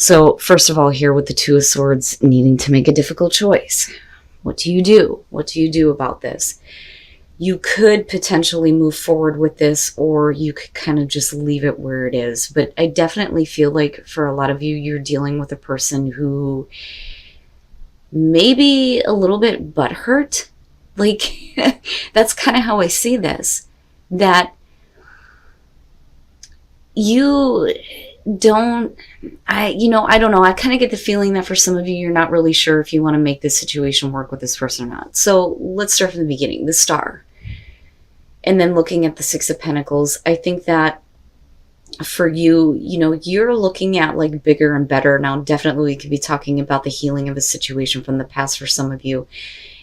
So first of all, here with the Two of Swords, needing to make a difficult choice. What do you do? What do you do about this? You could potentially move forward with this, or you could kind of just leave it where it is. But I definitely feel like for a lot of you, you're dealing with a person who may be a little bit butthurt. Like, that's kind of how I see this. That you don't, I don't know. I kind of get the feeling that for some of you, you're not really sure if you want to make this situation work with this person or not. So let's start from the beginning, the Star. And then looking at the Six of Pentacles, I think that for you, you're looking at like bigger and better. Now, definitely we could be talking about the healing of a situation from the past for some of you.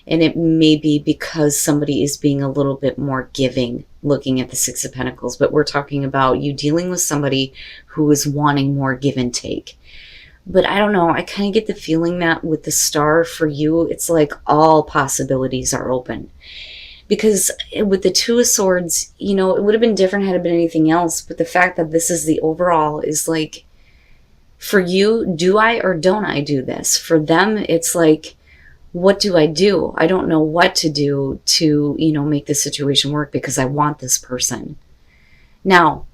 And it may be because somebody is being a little bit more giving, looking at the Six of Pentacles. But we're talking about you dealing with somebody who is wanting more give and take. But I don't know. I kind of get the feeling that with the Star for you, it's like all possibilities are open. Because with the Two of Swords, it would have been different had it been anything else. But the fact that this is the overall is like, for you, do I or don't I do this? For them, it's like, what do I do? I don't know what to do to, make this situation work because I want this person. Now,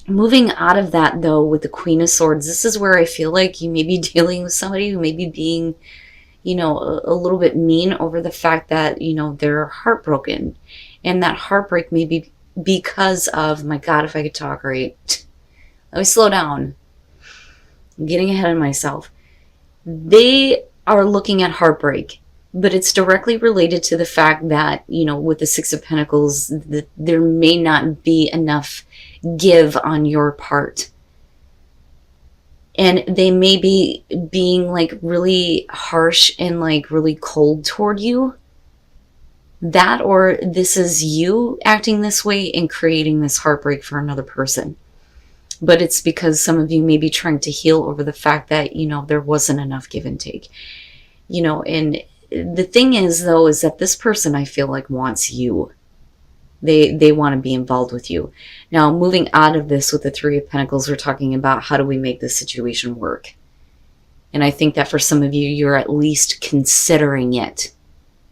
moving out of that though, with the Queen of Swords, this is where I feel like you may be dealing with somebody who may be being, a little bit mean over the fact that, they're heartbroken. And that heartbreak may be because of, my God, if I could talk right. Let me slow down. I'm getting ahead of myself. They are looking at heartbreak, but it's directly related to the fact that, with the Six of Pentacles, there may not be enough give on your part. And they may be being like really harsh and like really cold toward you. That, or this is you acting this way and creating this heartbreak for another person. But it's because some of you may be trying to heal over the fact that, there wasn't enough give and take. And the thing is, though, is that this person, I feel like, wants you. They want to be involved with you. Now, moving out of this with the Three of Pentacles, we're talking about how do we make this situation work? And I think that for some of you, you're at least considering it.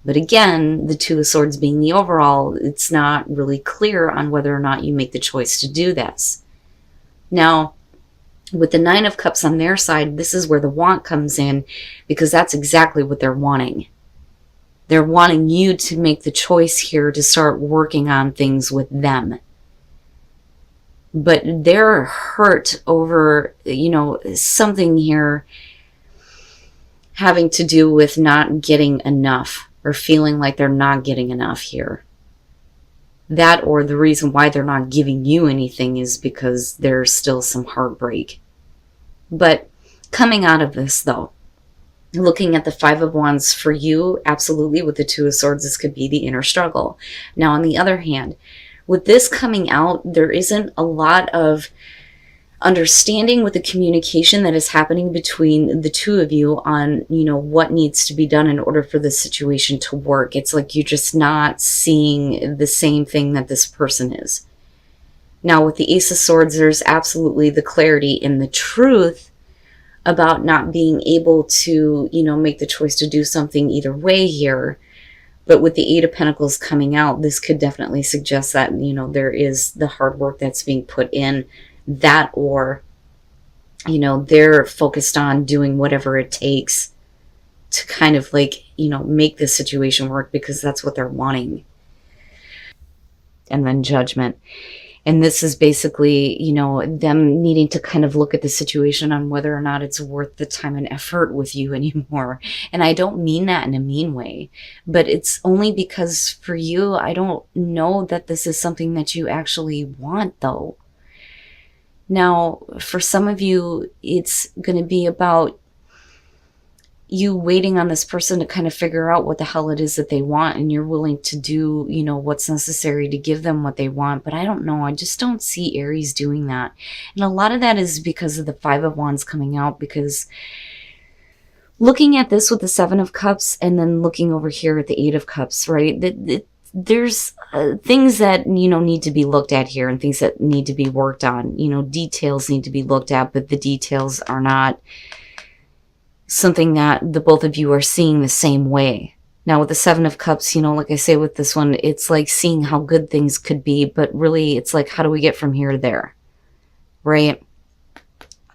But again, the Two of Swords being the overall, it's not really clear on whether or not you make the choice to do this. Now, with the Nine of Cups on their side, this is where the want comes in, because that's exactly what they're wanting. They're wanting you to make the choice here to start working on things with them. But they're hurt over, something here having to do with not getting enough or feeling like they're not getting enough here. That, or the reason why they're not giving you anything is because there's still some heartbreak. But coming out of this, though, looking at the Five of Wands for you, absolutely, with the Two of Swords, this could be the inner struggle. Now, on the other hand, with this coming out, there isn't a lot of understanding with the communication that is happening between the two of you on, what needs to be done in order for this situation to work. It's like you're just not seeing the same thing that this person is. Now, with the Ace of Swords, there's absolutely the clarity and the truth about not being able to, make the choice to do something either way here. But with the Eight of Pentacles coming out, this could definitely suggest that, there is the hard work that's being put in, that, or, they're focused on doing whatever it takes to kind of like, make this situation work because that's what they're wanting. And then Judgment. And this is basically, them needing to kind of look at the situation on whether or not it's worth the time and effort with you anymore. And I don't mean that in a mean way, but it's only because for you, I don't know that this is something that you actually want, though. Now, for some of you, it's going to be about you waiting on this person to kind of figure out what the hell it is that they want, and you're willing to do, what's necessary to give them what they want. But I don't know. I just don't see Aries doing that. And a lot of that is because of the Five of Wands coming out, because looking at this with the Seven of Cups and then looking over here at the Eight of Cups, right? there's things that, need to be looked at here and things that need to be worked on. Details need to be looked at, but the details are not something that the both of you are seeing the same way. Now with the Seven of Cups, like I say with this one, it's like seeing how good things could be, but really it's like, how do we get from here to there? Right?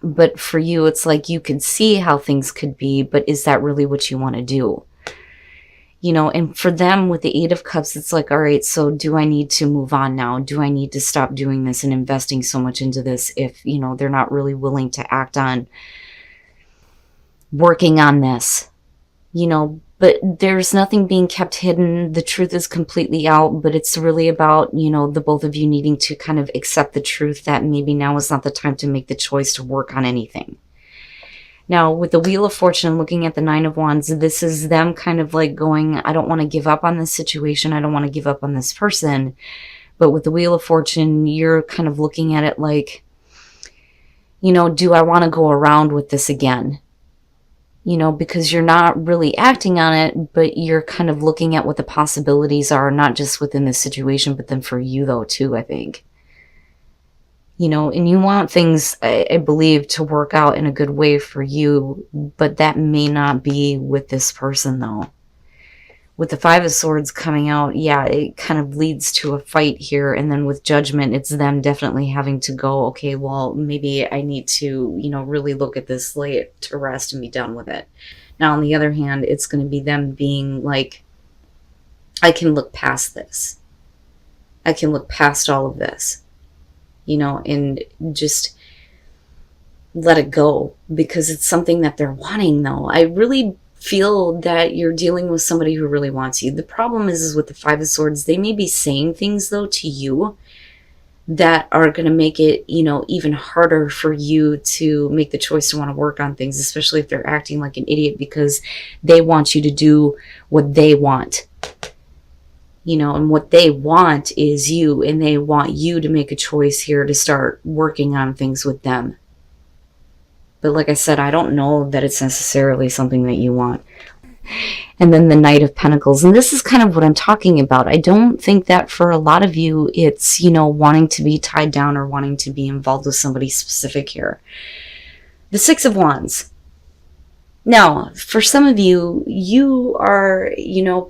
But for you, it's like you can see how things could be, but is that really what you want to do? And for them with the Eight of Cups, it's like, all right, so do I need to move on now? Do I need to stop doing this and investing so much into this if, they're not really willing to act on working on this? But there's nothing being kept hidden. The truth is completely out, but it's really about, the both of you needing to kind of accept the truth that maybe now is not the time to make the choice to work on anything. Now, with the Wheel of Fortune, looking at the Nine of Wands, this is them kind of like going, I don't want to give up on this situation. I don't want to give up on this person. But with the Wheel of Fortune, you're kind of looking at it like, do I want to go around with this again? Because you're not really acting on it, but you're kind of looking at what the possibilities are, not just within this situation, but then for you though, too, I think. And you want things, I believe, to work out in a good way for you, but that may not be with this person, though. With the Five of Swords coming out, yeah, it kind of leads to a fight here, and then with Judgment, it's them definitely having to go, okay, well, maybe I need to, really look at this, lay it to rest, and be done with it. Now, on the other hand, it's going to be them being like, I can look past this. I can look past all of this. And just let it go, because it's something that they're wanting, though. I really feel that you're dealing with somebody who really wants you. The problem is with the Five of Swords, they may be saying things, though, to you that are going to make it, even harder for you to make the choice to want to work on things, especially if they're acting like an idiot because they want you to do what they want. And what they want is you, and they want you to make a choice here to start working on things with them. But like I said, I don't know that it's necessarily something that you want. And then the Knight of Pentacles. And this is kind of what I'm talking about. I don't think that for a lot of you, it's, wanting to be tied down or wanting to be involved with somebody specific here. The Six of Wands. Now, for some of you, you are,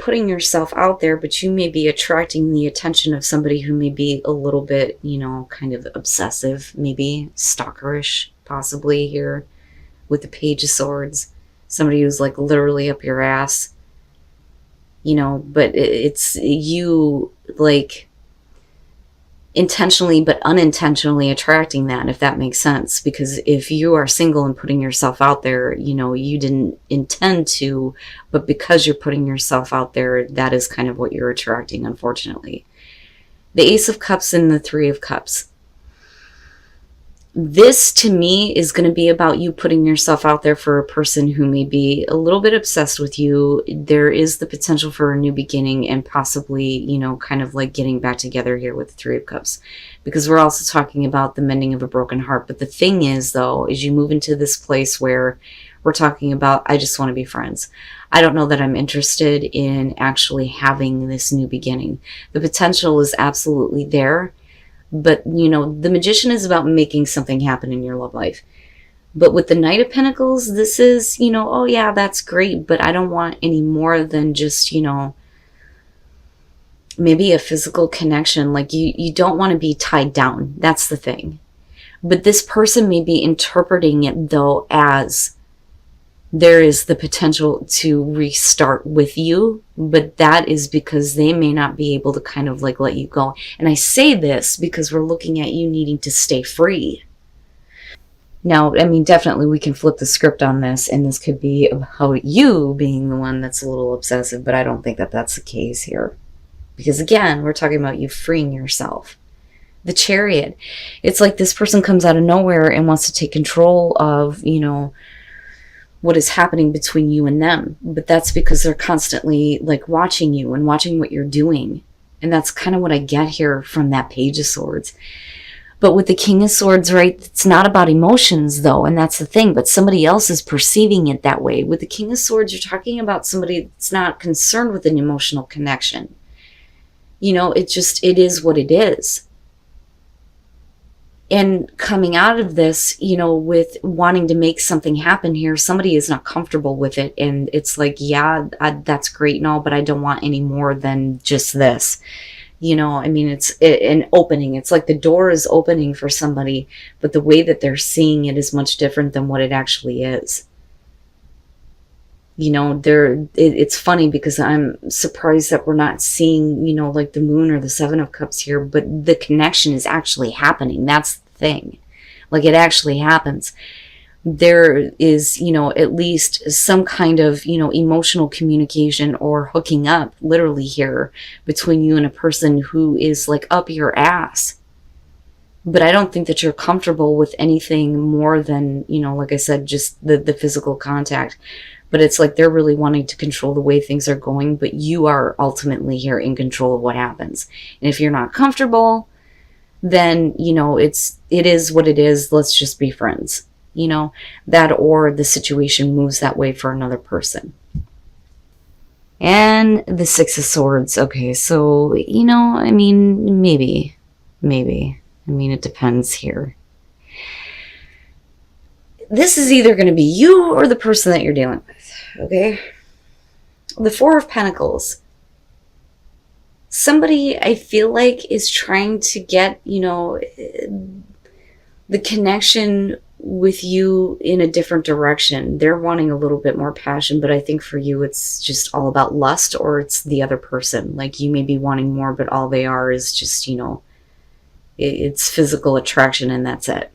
putting yourself out there, but you may be attracting the attention of somebody who may be a little bit, kind of obsessive, maybe stalkerish, possibly here with the Page of Swords. Somebody who's like literally up your ass, but it's you like intentionally but unintentionally attracting that, if that makes sense. Because if you are single and putting yourself out there, you didn't intend to, but because you're putting yourself out there, that is kind of what you're attracting, unfortunately. The Ace of Cups and the Three of Cups. This, to me, is going to be about you putting yourself out there for a person who may be a little bit obsessed with you. There is the potential for a new beginning and possibly, kind of like getting back together here with the Three of Cups. Because we're also talking about the mending of a broken heart. But the thing is, though, is you move into this place where we're talking about, I just want to be friends. I don't know that I'm interested in actually having this new beginning. The potential is absolutely there. But, the Magician is about making something happen in your love life. But with the Knight of Pentacles, this is, oh yeah, that's great, but I don't want any more than just, maybe a physical connection. Like you don't want to be tied down. That's the thing. But this person may be interpreting it, though, as there is the potential to restart with you, but that is because they may not be able to kind of like let you go. And I say this because we're looking at you needing to stay free. Now, I mean, definitely we can flip the script on this, and this could be about you being the one that's a little obsessive, but I don't think that that's the case here. Because again, we're talking about you freeing yourself. The Chariot. It's like this person comes out of nowhere and wants to take control of, what is happening between you and them. But that's because they're constantly like watching you and watching what you're doing. And that's kind of what I get here from that Page of Swords. But with the King of Swords, right, it's not about emotions, though, and that's the thing. But somebody else is perceiving it that way. With the King of Swords, you're talking about somebody that's not concerned with an emotional connection. You know, it is what it is. And coming out of this, you know, with wanting to make something happen here, somebody is not comfortable with it. And it's like, yeah, that's great and all, but I don't want any more than just this. You know, I mean, it's an opening. It's like the door is opening for somebody, but the way that they're seeing it is much different than what it actually is. You know, it's funny because I'm surprised that we're not seeing, you know, like the Moon or the Seven of Cups here, but the connection is actually happening. That's the thing. Like, it actually happens. There is, you know, at least some kind of, you know, emotional communication or hooking up literally here between you and a person who is like up your ass. But I don't think that you're comfortable with anything more than, you know, like I said, just the physical contact. But it's like they're really wanting to control the way things are going, but you are ultimately here in control of what happens. And if you're not comfortable, then, you know, it is what it is. Let's just be friends. You know, that, or the situation moves that way for another person. And the Six of Swords. Okay, so, you know, I mean, maybe. I mean, it depends here. This is either going to be you or the person that you're dealing with, okay? The Four of Pentacles. Somebody, I feel like, is trying to get, you know, the connection with you in a different direction. They're wanting a little bit more passion, but I think for you it's just all about lust, or it's the other person. Like, you may be wanting more, but all they are is just, you know, it's physical attraction, and that's it.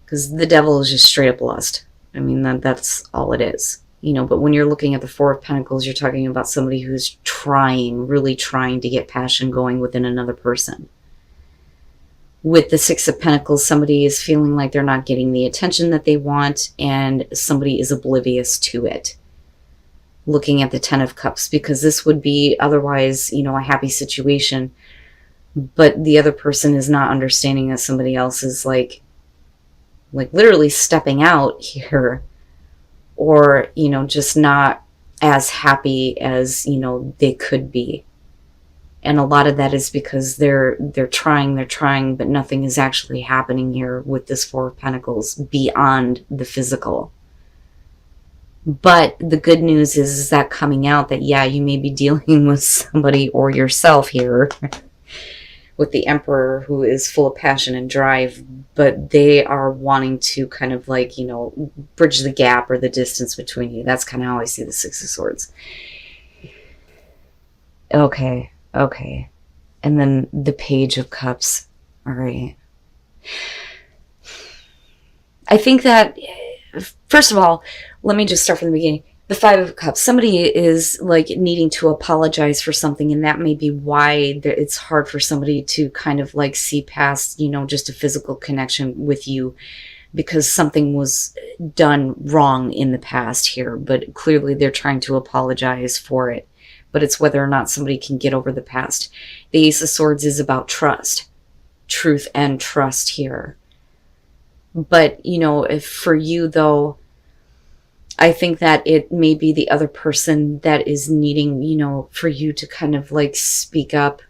Because the Devil is just straight up lust. I mean, that's all it is. You know, but when you're looking at the Four of Pentacles, you're talking about somebody who's really trying to get passion going within another person. With the Six of Pentacles, somebody is feeling like they're not getting the attention that they want, and somebody is oblivious to it. Looking at the Ten of Cups, because this would be otherwise, you know, a happy situation, but the other person is not understanding that somebody else is like literally stepping out here, or, you know, just not as happy as, you know, they could be. And a lot of that is because they're trying, but nothing is actually happening here with this Four of Pentacles beyond the physical. But the good news is that coming out that, yeah, you may be dealing with somebody or yourself here with the Emperor, who is full of passion and drive, but they are wanting to kind of like, you know, bridge the gap or the distance between you. That's kind of how I see the Six of Swords. Okay. And then the Page of Cups. All right. I think that, first of all, let me just start from the beginning. The Five of Cups. Somebody is like needing to apologize for something, and that may be why it's hard for somebody to kind of like see past, you know, just a physical connection with you, because something was done wrong in the past here, but clearly they're trying to apologize for it. But it's whether or not somebody can get over the past. The Ace of Swords is about trust, truth and trust here. But, you know, if for you though, I think that it may be the other person that is needing, you know, for you to kind of like speak up,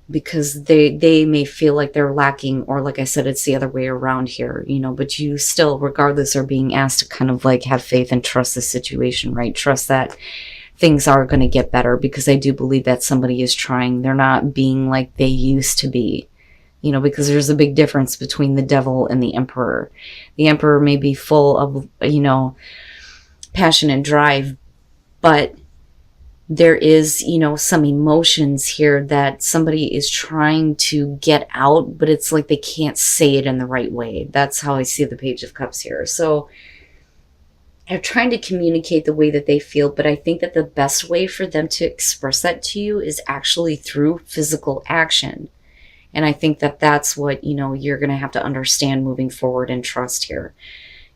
because they may feel like they're lacking, or like I said, it's the other way around here, you know, but you still, regardless, are being asked to kind of like have faith and trust the situation, right? Trust that things are going to get better, because I do believe that somebody is trying. They're not being like they used to be, you know, because there's a big difference between the Devil and the Emperor. The Emperor may be full of, you know, passion and drive, but there is, you know, some emotions here that somebody is trying to get out, but it's like they can't say it in the right way. That's how I see the Page of Cups here. So they're trying to communicate the way that they feel, but I think that the best way for them to express that to you is actually through physical action. And I think that that's what, you know, you're going to have to understand moving forward and trust here.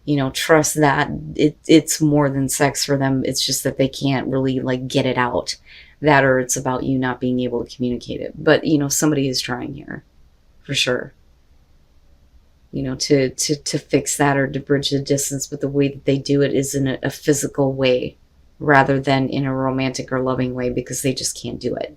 You know, trust that it's more than sex for them. It's just that they can't really like get it out. That, or it's about you not being able to communicate it. But, you know, somebody is trying here for sure. You know, to fix that or to bridge the distance, but the way that they do it is in a physical way rather than in a romantic or loving way, because they just can't do it.